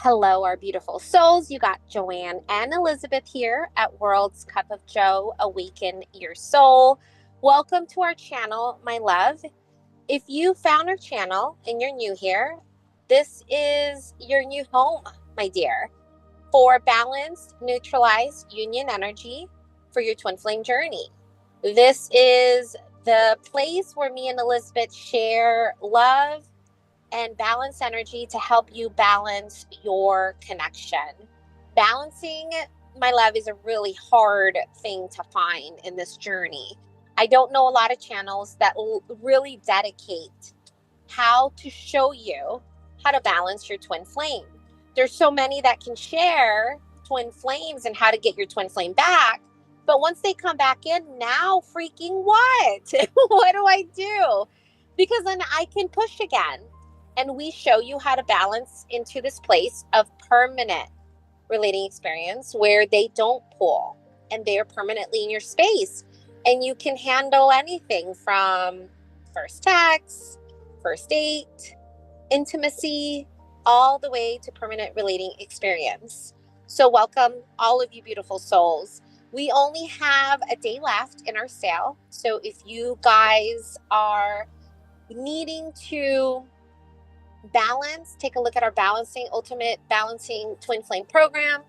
Hello, our beautiful souls. You got Joanne and Elizabeth here at World's Cup of Joe. Awaken your soul. Welcome to our channel, my love. If you found our channel and you're new here, this is your new home, my dear, for balanced, neutralized union energy for your twin flame journey. This is the place where me and Elizabeth share love and balance energy to help you balance your connection. Balancing, my love, is a really hard thing to find in this journey. I don't know a lot of channels that really dedicate how to show you how to balance your twin flame. There's so many that can share twin flames and how to get your twin flame back. But once they come back in, now freaking what? What do I do? Because then I can push again. And we show you how to balance into this place of permanent relating experience where they don't pull and they are permanently in your space. And you can handle anything from first text, first date, intimacy, all the way to permanent relating experience. So welcome all of you beautiful souls. We only have a day left in our sale. So if you guys are needing to balance, take a look at our ultimate balancing twin flame program.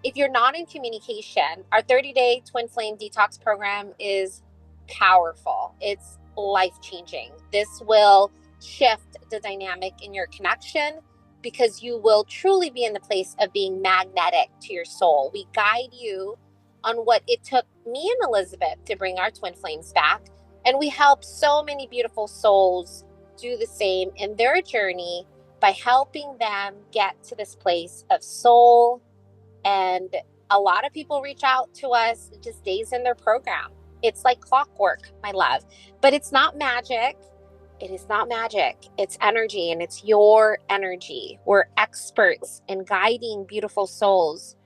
If you're not in communication, our 30-day twin flame detox program is powerful. It's life-changing. This will shift the dynamic in your connection because you will truly be in the place of being magnetic to your soul. We guide you on what it took me and Elizabeth to bring our twin flames back, and we help so many beautiful souls do the same in their journey by helping them get to this place of soul. And a lot of people reach out to us just days in their program. It's like clockwork, my love, but it's not magic. It is not magic. It's energy, and it's your energy. We're experts in guiding beautiful souls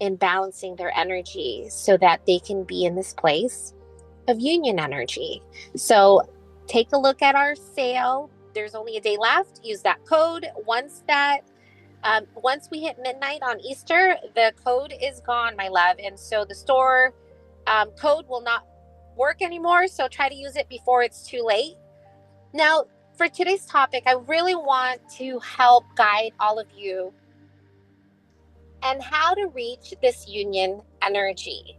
in balancing their energy so that they can be in this place of union energy. So take a look at our sale. There's only a day left. Use that code. Once we hit midnight on Easter, the code is gone, my love. And so the store code will not work anymore. So try to use it before it's too late. Now, for today's topic, I really want to help guide all of you and how to reach this union energy.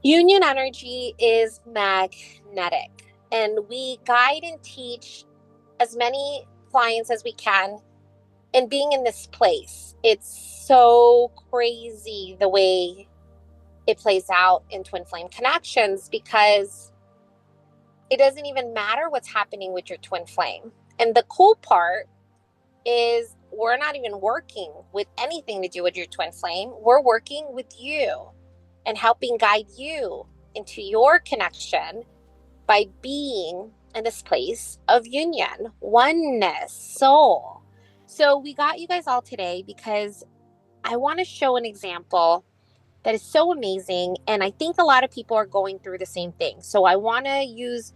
Union energy is magnetic. And we guide and teach as many clients as we can in being in this place. It's so crazy the way it plays out in twin flame connections, because it doesn't even matter what's happening with your twin flame. And the cool part is we're not even working with anything to do with your twin flame. We're working with you and helping guide you into your connection by being in this place of union, oneness, soul. So we got you guys all today because I want to show an example that is so amazing. And I think a lot of people are going through the same thing. So I want to use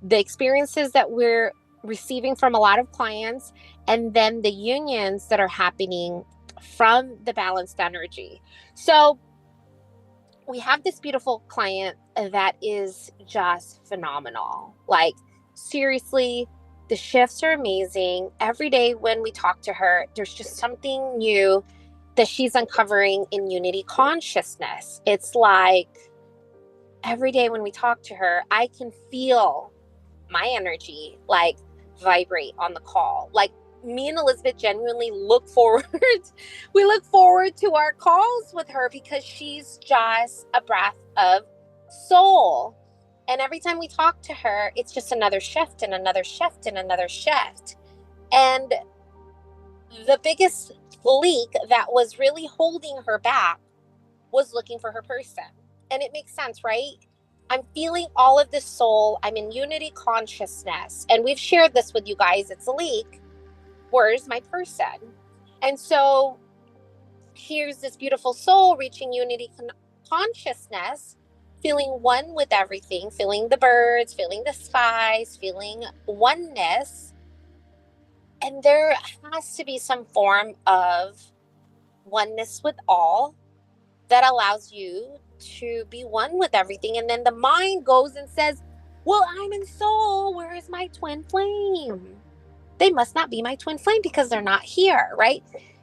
the experiences that we're receiving from a lot of clients and then the unions that are happening from the balanced energy. So we have this beautiful client that is just phenomenal. Like, seriously, the shifts are amazing. Every day when we talk to her, there's just something new that she's uncovering in unity consciousness. It's like every day when we talk to her, I can feel my energy like vibrate on the call. Like, me and Elizabeth genuinely look forward. We look forward to our calls with her because she's just a breath of soul. And every time we talk to her, it's just another shift and another shift and another shift. And the biggest leak that was really holding her back was looking for her person. And it makes sense, right? I'm feeling all of this soul. I'm in unity consciousness. And we've shared this with you guys. It's a leak. Where's my person? And so here's this beautiful soul reaching unity consciousness, feeling one with everything, feeling the birds, feeling the skies, feeling oneness. And there has to be some form of oneness with all that allows you to be one with everything. And then the mind goes and says, well, I'm in soul. Where is my twin flame? They must not be my twin flame because they're not here, right?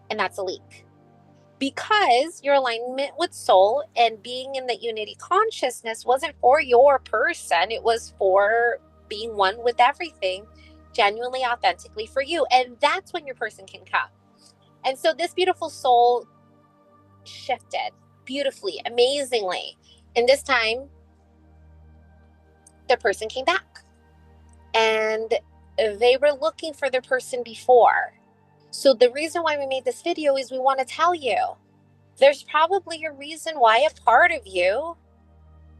And that's a leak. Because your alignment with soul and being in the unity consciousness wasn't for your person, it was for being one with everything, genuinely, authentically for you. And that's when your person can come. And so this beautiful soul shifted beautifully, amazingly. And this time, the person came back. And they were looking for their person before. So the reason why we made this video is we want to tell you there's probably a reason why a part of you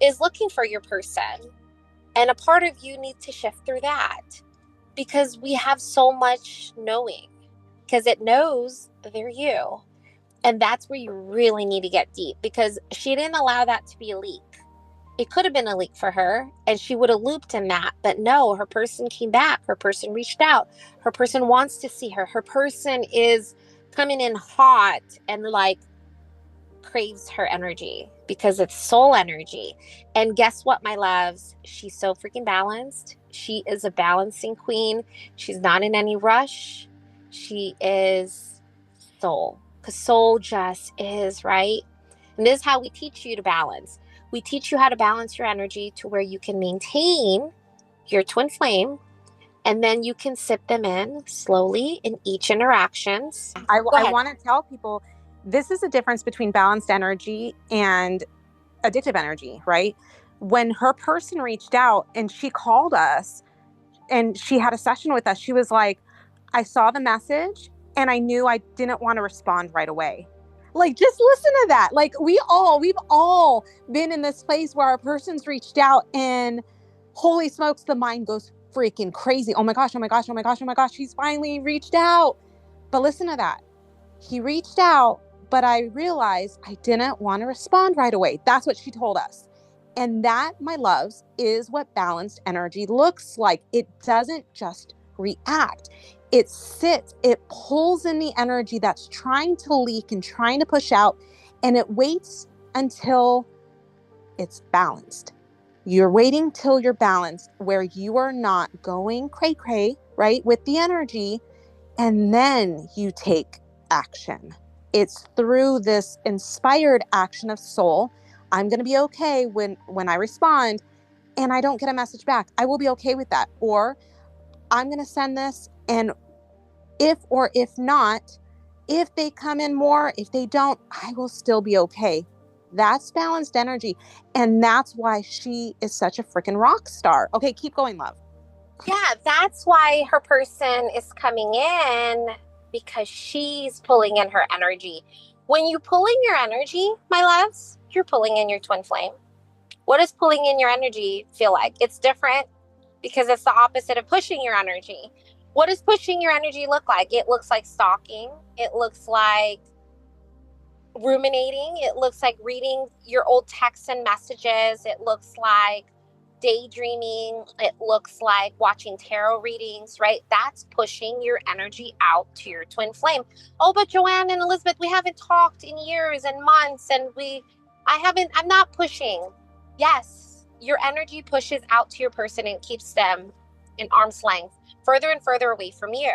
is looking for your person. And a part of you needs to shift through that because we have so much knowing because it knows they're you. And that's where you really need to get deep because she didn't allow that to be a leak. It could have been a leak for her and she would have looped in that. But no, her person came back. Her person reached out. Her person wants to see her. Her person is coming in hot and like craves her energy because it's soul energy. And guess what, my loves? She's so freaking balanced. She is a balancing queen. She's not in any rush. She is soul because soul just is, right? And this is how we teach you to balance. We teach you how to balance your energy to where you can maintain your twin flame and then you can sip them in slowly in each interactions. I want to tell people this is a difference between balanced energy and addictive energy, right? When her person reached out and she called us and she had a session with us, she was like, I saw the message and I knew I didn't want to respond right away. Like, just listen to that. Like we've all been in this place where our person's reached out and holy smokes, the mind goes freaking crazy. Oh my gosh, oh my gosh, oh my gosh, oh my gosh. He's finally reached out. But listen to that. He reached out, but I realized I didn't want to respond right away. That's what she told us. And that, my loves, is what balanced energy looks like. It doesn't just react. It sits, it pulls in the energy that's trying to leak and trying to push out, and it waits until it's balanced. You're waiting till you're balanced where you are not going cray-cray, right, with the energy, and then you take action. It's through this inspired action of soul. I'm going to be okay when I respond and I don't get a message back. I will be okay with that. Or I'm going to send this, and if not, if they come in more, if they don't, I will still be okay. That's balanced energy. And that's why she is such a freaking rock star. Okay, keep going, love. Yeah, that's why her person is coming in because she's pulling in her energy. When you pull in your energy, my loves, you're pulling in your twin flame. What does pulling in your energy feel like? It's different because it's the opposite of pushing your energy. What does pushing your energy look like? It looks like stalking. It looks like ruminating. It looks like reading your old texts and messages. It looks like daydreaming. It looks like watching tarot readings, right? That's pushing your energy out to your twin flame. Oh, but Joanne and Elizabeth, we haven't talked in years and months, and I'm not pushing. Yes, your energy pushes out to your person and keeps them in arm's length, further and further away from you.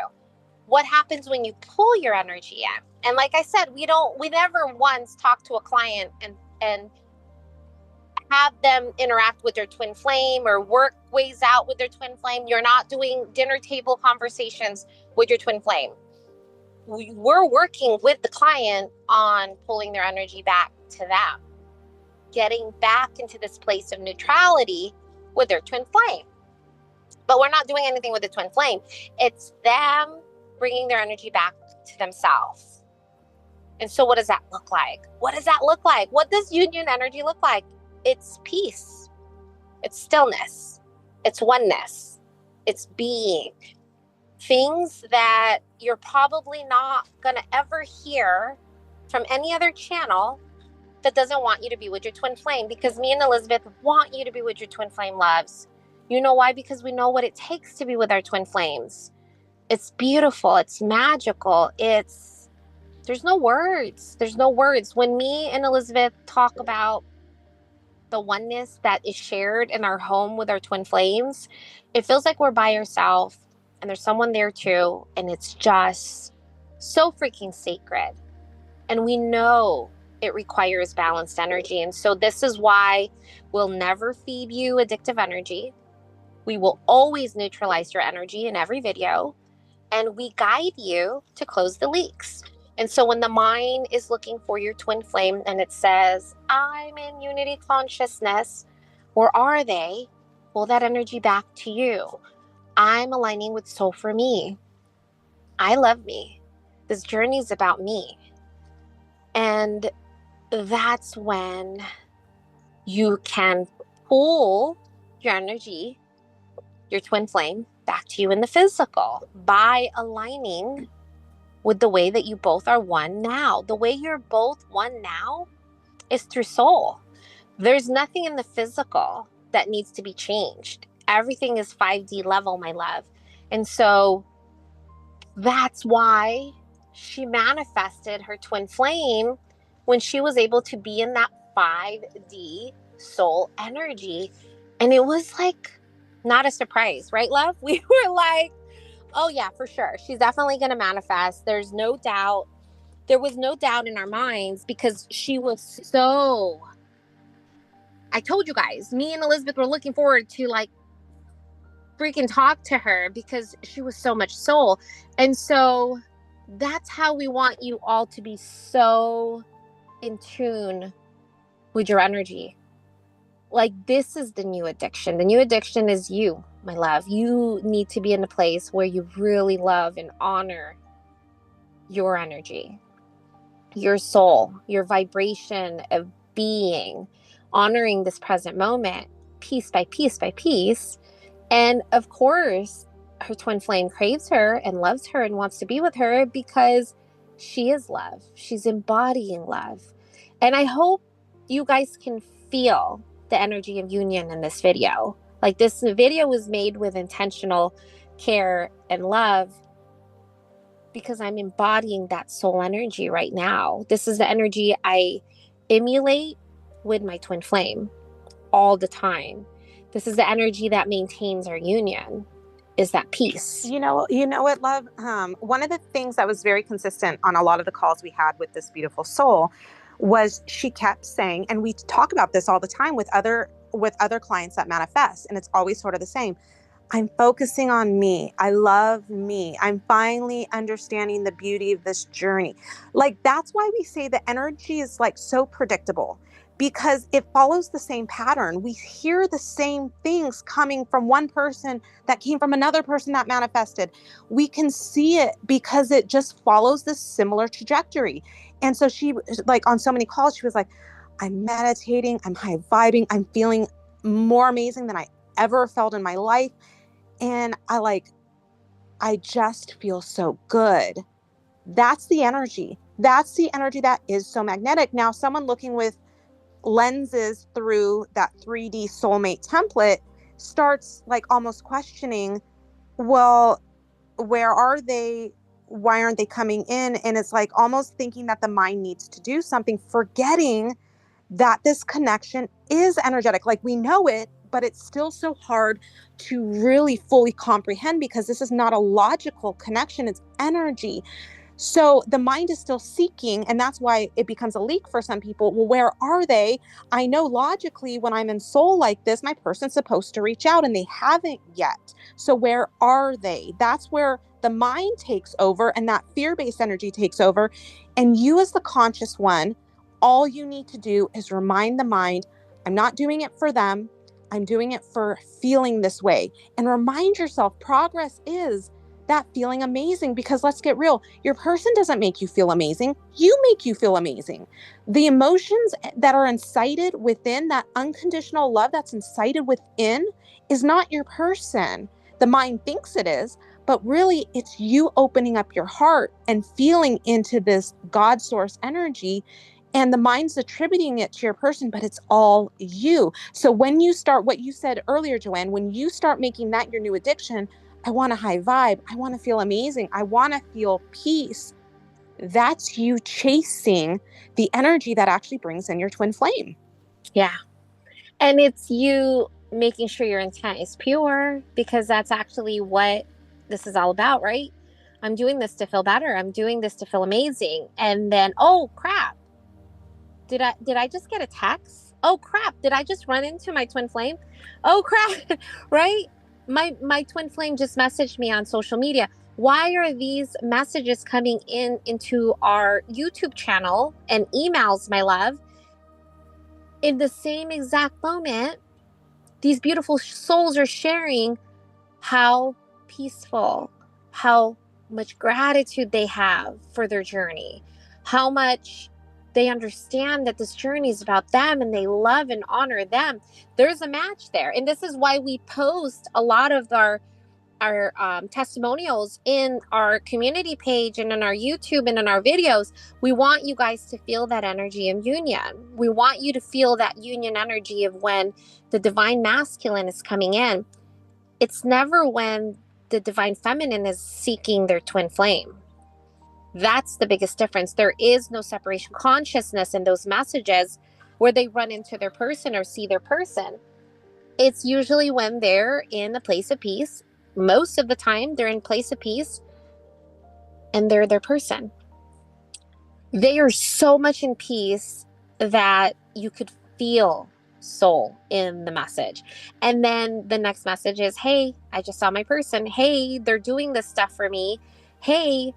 What happens when you pull your energy in? And like I said, we never once talk to a client and have them interact with their twin flame or work ways out with their twin flame. You're not doing dinner table conversations with your twin flame. We're working with the client on pulling their energy back to them, getting back into this place of neutrality with their twin flame. But we're not doing anything with the twin flame. It's them bringing their energy back to themselves. And so what does that look like? What does that look like? What does union energy look like? It's peace. It's stillness. It's oneness. It's being. Things that you're probably not going to ever hear from any other channel that doesn't want you to be with your twin flame, because me and Elizabeth want you to be with your twin flame, loves. You know why? Because we know what it takes to be with our twin flames. It's beautiful. It's magical. There's no words. There's no words. When me and Elizabeth talk about the oneness that is shared in our home with our twin flames, it feels like we're by ourselves and there's someone there too. And it's just so freaking sacred. And we know it requires balanced energy. And so this is why we'll never feed you addictive energy. We will always neutralize your energy in every video, and we guide you to close the leaks. And so when the mind is looking for your twin flame and it says, I'm in unity consciousness, where are they? Pull that energy back to you. I'm aligning with soul for me. I love me. This journey is about me. And that's when you can pull your energy, your twin flame, back to you in the physical by aligning with the way that you both are one now. The way you're both one now is through soul. There's nothing in the physical that needs to be changed. Everything is 5D level, my love. And so that's why she manifested her twin flame when she was able to be in that 5D soul energy. And it was like not a surprise, right, love? We were like, oh, yeah, for sure. She's definitely going to manifest. There's no doubt. There was no doubt in our minds because she was so. I told you guys, me and Elizabeth were looking forward to like freaking talk to her because she was so much soul. And so that's how we want you all to be so in tune with your energy. Like, this is the new addiction. The new addiction is you, my love. You need to be in a place where you really love and honor your energy, your soul, your vibration of being, honoring this present moment, piece by piece by piece. And of course, her twin flame craves her and loves her and wants to be with her because she is love. She's embodying love. And I hope you guys can feel the energy of union in this video. Like, this video was made with intentional care and love because I'm embodying that soul energy right now. This is the energy I emulate with my twin flame all the time. This is the energy that maintains our union, is that peace. You know what, love? One of the things that was very consistent on a lot of the calls we had with this beautiful soul was she kept saying, and we talk about this all the time with other clients that manifest, and it's always sort of the same. I'm focusing on me. I love me. I'm finally understanding the beauty of this journey. Like, that's why we say the energy is like so predictable, because it follows the same pattern. We hear the same things coming from one person that came from another person that manifested. We can see it because it just follows this similar trajectory. And so she, like, on so many calls, she was like, I'm meditating, I'm high vibing, I'm feeling more amazing than I ever felt in my life. And I just feel so good. That's the energy. That's the energy that is so magnetic. Now, someone looking with lenses through that 3D soulmate template starts like almost questioning, well, where are they? Why aren't they coming in? And it's like almost thinking that the mind needs to do something, forgetting that this connection is energetic. Like, we know it, but it's still so hard to really fully comprehend because this is not a logical connection. It's energy. So the mind is still seeking, and that's why it becomes a leak for some people. Well, where are they? I know logically when I'm in soul like this, my person's supposed to reach out and they haven't yet. So where are they? That's where the mind takes over and that fear-based energy takes over. And you, as the conscious one, all you need to do is remind the mind, I'm not doing it for them. I'm doing it for feeling this way. And remind yourself, progress is that feeling amazing, because let's get real. Your person doesn't make you feel amazing. You make you feel amazing. The emotions that are incited within, that unconditional love that's incited within, is not your person. The mind thinks it is, but really it's you opening up your heart and feeling into this God source energy. And the mind's attributing it to your person, but it's all you. So when you start, what you said earlier, Joanne, when you start making that your new addiction, I want a high vibe. I want to feel amazing. I want to feel peace. That's you chasing the energy that actually brings in your twin flame. Yeah. And it's you making sure your intent is pure, because that's actually what this is all about, right? I'm doing this to feel better. I'm doing this to feel amazing. And then, oh crap. Did I just get a text? Oh crap. Did I just run into my twin flame? Oh crap. Right? My twin flame just messaged me on social media. Why are these messages coming into our YouTube channel and emails, my love? In the same exact moment, these beautiful souls are sharing how peaceful, how much gratitude they have for their journey, how much they understand that this journey is about them and they love and honor them. There's a match there. And this is why we post a lot of our testimonials in our community page and in our YouTube and in our videos. We want you guys to feel that energy of union. We want you to feel that union energy of when the divine masculine is coming in. It's never when the divine feminine is seeking their twin flame. That's the biggest difference. There is no separation consciousness in those messages where they run into their person or see their person. It's usually when they're in a place of peace. Most of the time, they're in place of peace and they're their person. They are so much in peace that you could feel soul in the message. And then the next message is, hey, I just saw my person. Hey, they're doing this stuff for me. Hey,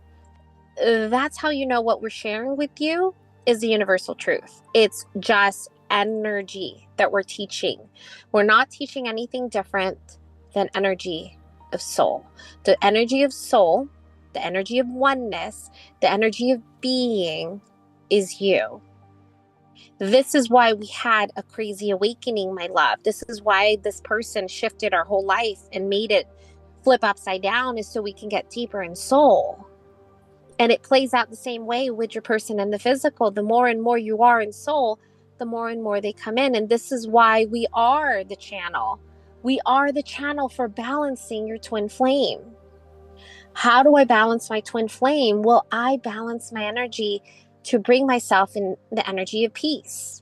that's how you know what we're sharing with you is the universal truth. It's just energy that we're teaching. We're not teaching anything different than energy of soul. The energy of soul, the energy of oneness, the energy of being is you. This is why we had a crazy awakening, my love. This is why this person shifted our whole life and made it flip upside down, is so we can get deeper in soul. And it plays out the same way with your person and the physical. The more and more you are in soul, the more and more they come in. And this is why we are the channel. We are the channel for balancing your twin flame. How do I balance my twin flame? Well, I balance my energy to bring myself in the energy of peace.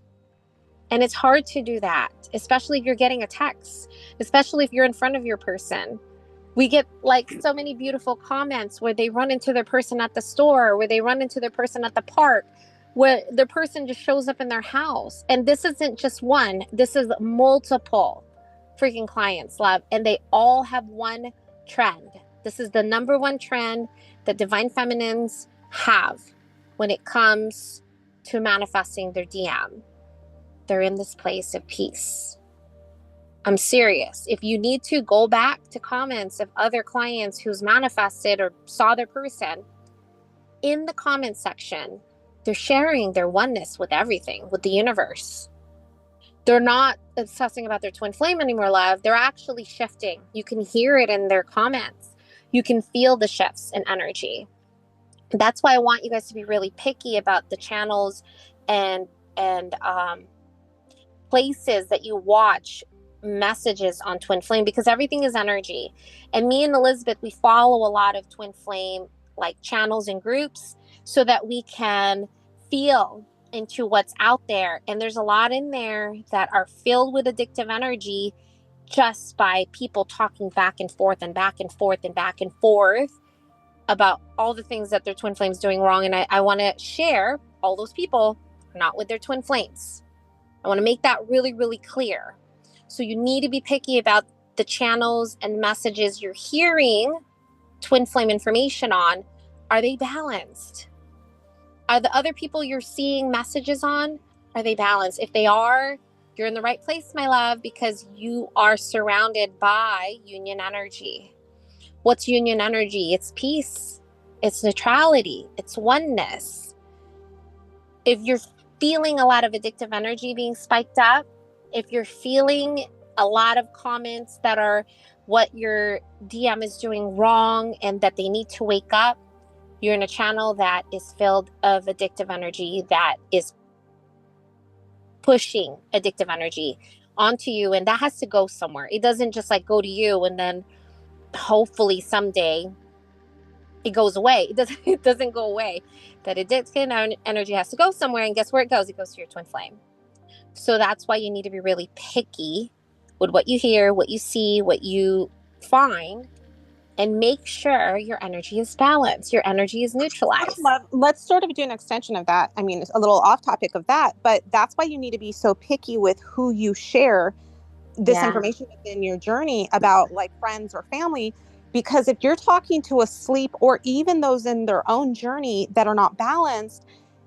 And it's hard to do that, especially if you're getting a text, especially if you're in front of your person. We get like so many beautiful comments where they run into their person at the store, where they run into their person at the park, where their person just shows up in their house. And this isn't just one, this is multiple freaking clients, love. And they all have one trend. This is the number one trend that divine feminines have when it comes to manifesting their DM. They're in this place of peace. I'm serious. If you need to go back to comments of other clients who's manifested or saw their person, in the comment section, they're sharing their oneness with everything, with the universe. They're not obsessing about their twin flame anymore, love. They're actually shifting. You can hear it in their comments. You can feel the shifts in energy. That's why I want you guys to be really picky about the channels and places that you watch messages on twin flame, because everything is energy. And me and Elizabeth, we follow a lot of twin flame like channels and groups so that we can feel into what's out there. And there's a lot in there that are filled with addictive energy just by people talking back and forth and back and forth and back and forth about all the things that their twin flame's doing wrong. And I want to share, all those people are not with their twin flames. I want to make that really, really clear. So you need to be picky about the channels and messages you're hearing twin flame information on. Are they balanced? Are the other people you're seeing messages on, are they balanced? If they are, you're in the right place, my love, because you are surrounded by union energy. What's union energy? It's peace. It's neutrality. It's oneness. If you're feeling a lot of addictive energy being spiked up, if you're feeling a lot of comments that are what your DM is doing wrong and that they need to wake up, you're in a channel that is filled of addictive energy that is pushing addictive energy onto you, and that has to go somewhere. It doesn't just like go to you and then hopefully someday it goes away. It doesn't go away. That addictive energy has to go somewhere, and guess where it goes? It goes to your twin flame. So that's why you need to be really picky with what you hear, what you see, what you find, and make sure your energy is balanced, your energy is neutralized. Let's sort of do an extension of that. I mean, it's a little off topic of that, but that's why you need to be so picky with who you share this information within your journey about, like friends or family, because if you're talking to a sleep or even those in their own journey that are not balanced,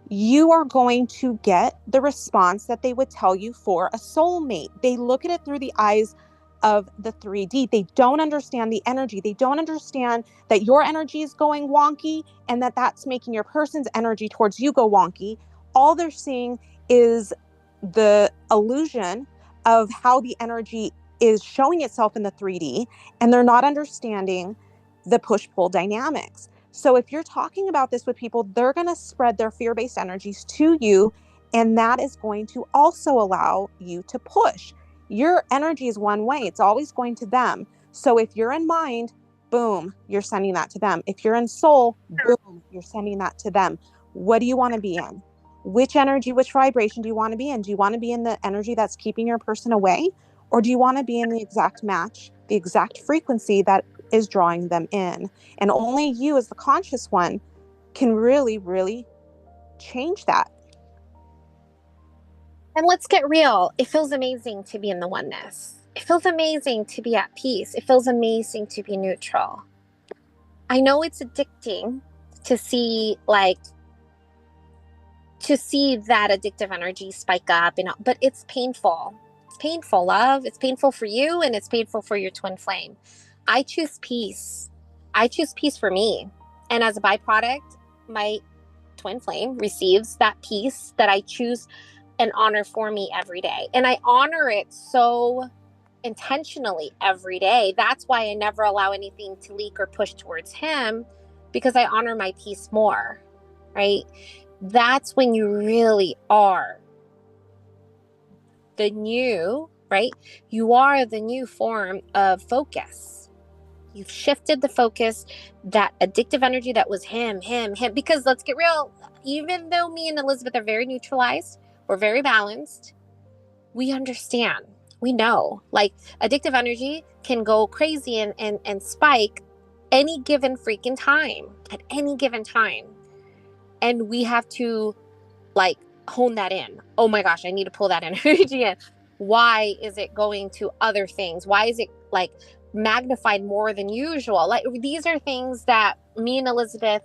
you are going to get the response that they would tell you for a soulmate. They look at it through the eyes of the 3D. They don't understand the energy. They don't understand that your energy is going wonky and that that's making your person's energy towards you go wonky. All they're seeing is the illusion of how the energy is showing itself in the 3D, and they're not understanding the push-pull dynamics. So if you're talking about this with people, they're going to spread their fear-based energies to you, and that is going to also allow you to push. Your energy is one way. It's always going to them. So if you're in mind, boom, you're sending that to them. If you're in soul, boom, you're sending that to them. What do you want to be in? Which energy, which vibration do you want to be in? Do you want to be in the energy that's keeping your person away? Or do you want to be in the exact match, the exact frequency that is drawing them in? And only you as the conscious one can really, really change that. And let's get real. It feels amazing to be in the oneness. It feels amazing to be at peace. It feels amazing to be neutral. I know it's addicting to see that addictive energy spike up, but it's painful. It's painful, love. It's painful for you, and it's painful for your twin flame. I choose peace. I choose peace for me. And as a byproduct, my twin flame receives that peace that I choose and honor for me every day. And I honor it so intentionally every day. That's why I never allow anything to leak or push towards him, because I honor my peace more, right? That's when you really are the new, right? You are the new form of focus. You've shifted the focus, that addictive energy that was him. Because let's get real, even though me and Elizabeth are very neutralized, we're very balanced, we understand. We know, like, addictive energy can go crazy and spike any given freaking time, at any given time. And we have to, like, hone that in. Oh my gosh, I need to pull that energy in. Why is it going to other things? Why is it, like, magnified more than usual? Like, these are things that me and Elizabeth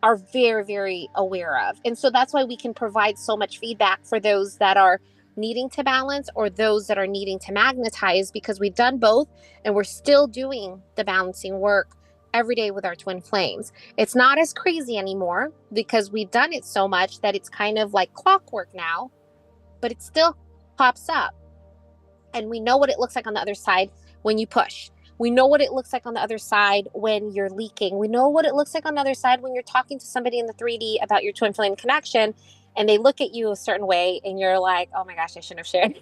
are very, very aware of. And so that's why we can provide so much feedback for those that are needing to balance or those that are needing to magnetize, because we've done both and we're still doing the balancing work every day with our twin flames. It's not as crazy anymore because we've done it so much that it's kind of like clockwork now, but it still pops up. And we know what it looks like on the other side when you push. We know what it looks like on the other side when you're leaking. We know what it looks like on the other side when you're talking to somebody in the 3D about your twin flame connection, and they look at you a certain way and you're like, oh my gosh, I shouldn't have shared.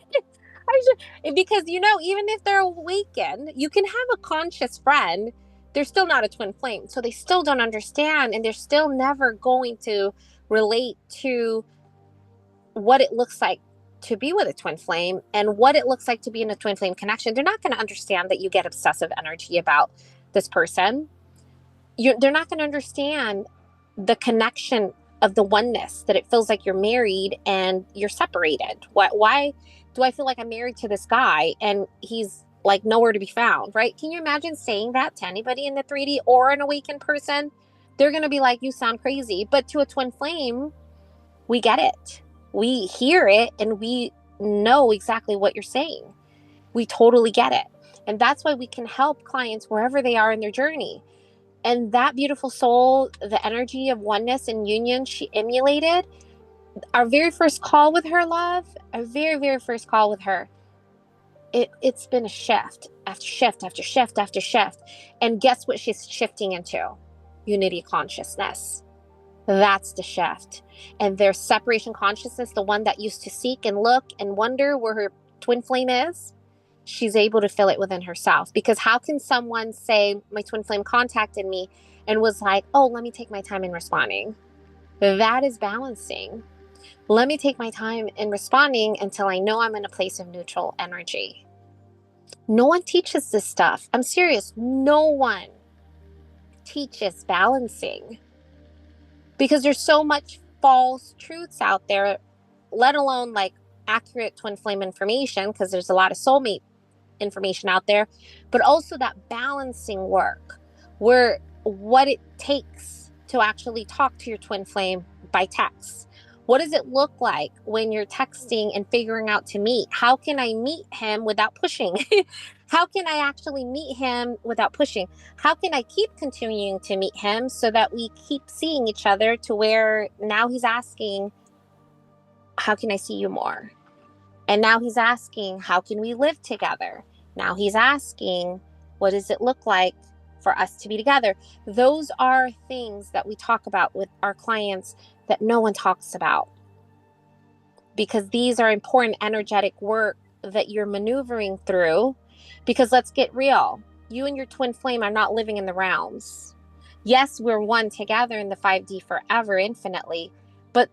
Because, even if they're awakened, you can have a conscious friend, they're still not a twin flame. So they still don't understand, and they're still never going to relate to what it looks like to be with a twin flame and what it looks like to be in a twin flame connection. They're not going to understand that you get obsessive energy about this person. They're not going to understand the connection of the oneness, that it feels like you're married and you're separated. Why do I feel like I'm married to this guy and he's, like, nowhere to be found, right? Can you imagine saying that to anybody in the 3D or an awakened person? They're going to be like, you sound crazy. But to a twin flame, we get it. We hear it and we know exactly what you're saying. We totally get it. And that's why we can help clients wherever they are in their journey. And that beautiful soul, the energy of oneness and union she emulated, our very first call with her, love, our very, very first call with her, it's been a shift after shift after shift after shift. And guess what she's shifting into? Unity consciousness. That's the shift. And their separation consciousness, the one that used to seek and look and wonder where her twin flame is, she's able to feel it within herself. Because how can someone say, my twin flame contacted me and was like, oh, let me take my time in responding? That is balancing. Let me take my time in responding until I know I'm in a place of neutral energy. No one teaches this stuff. I'm serious. No one teaches balancing, because there's so much false truths out there, let alone like accurate twin flame information, because there's a lot of soulmate information out there, but also that balancing work where what it takes to actually talk to your twin flame by text. What does it look like when you're texting and figuring out to meet? How can I meet him without pushing? How can I actually meet him without pushing? How can I keep continuing to meet him so that we keep seeing each other to where now he's asking, how can I see you more? And now he's asking, how can we live together? Now he's asking, what does it look like for us to be together? Those are things that we talk about with our clients that no one talks about, because these are important energetic work that you're maneuvering through. Because let's get real, you and your twin flame are not living in the realms. Yes, we're one together in the 5D forever, infinitely, but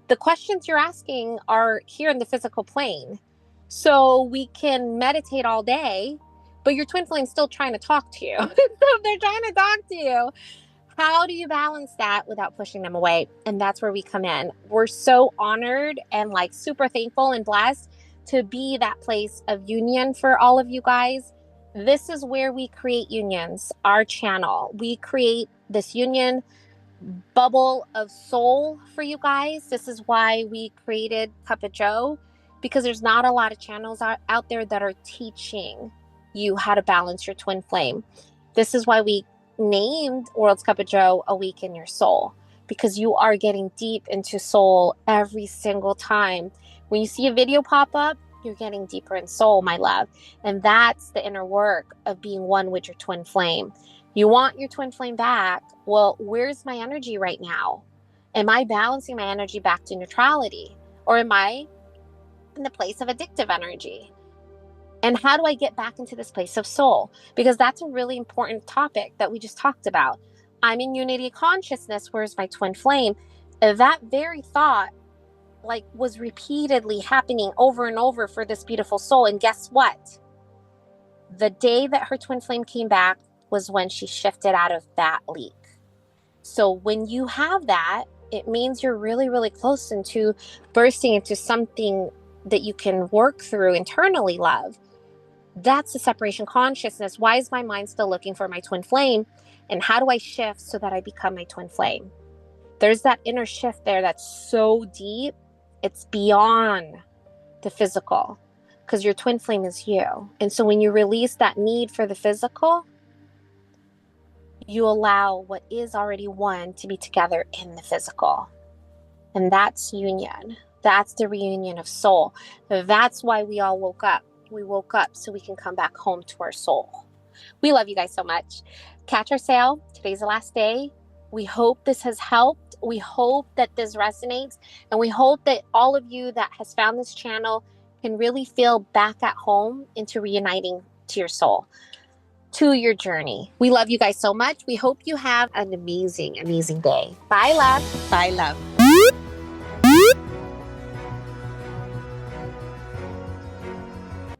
the questions you're asking are here in the physical plane. So we can meditate all day, but your twin flame's still trying to talk to you. They're trying to talk to you. How do you balance that without pushing them away? And that's where we come in. We're so honored and like super thankful and blessed to be that place of union for all of you guys. This is where we create unions, our channel. We create this union bubble of soul for you guys. This is why we created Cup of Joe, because there's not a lot of channels out there that are teaching you how to balance your twin flame. This is why we named World's Cup of Joe Awaken Your Soul, because you are getting deep into soul every single time. When you see a video pop up, you're getting deeper in soul, my love. And that's the inner work of being one with your twin flame. You want your twin flame back. Well, where's my energy right now? Am I balancing my energy back to neutrality? Or am I in the place of addictive energy? And how do I get back into this place of soul? Because that's a really important topic that we just talked about. I'm in unity consciousness. Where's my twin flame? That very thought like was repeatedly happening over and over for this beautiful soul. And guess what? The day that her twin flame came back was when she shifted out of that leak. So when you have that, it means you're really, really close into bursting into something that you can work through internally, love. That's the separation consciousness. Why is my mind still looking for my twin flame? And how do I shift so that I become my twin flame? There's that inner shift there that's so deep. It's beyond the physical, because your twin flame is you. And so when you release that need for the physical, you allow what is already one to be together in the physical. And that's union. That's the reunion of soul. That's why we all woke up. We woke up so we can come back home to our soul. We love you guys so much. Catch our sale. Today's the last day. We hope this has helped. We hope that this resonates. And we hope that all of you that has found this channel can really feel back at home into reuniting to your soul, to your journey. We love you guys so much. We hope you have an amazing, amazing day. Bye, love. Bye, love.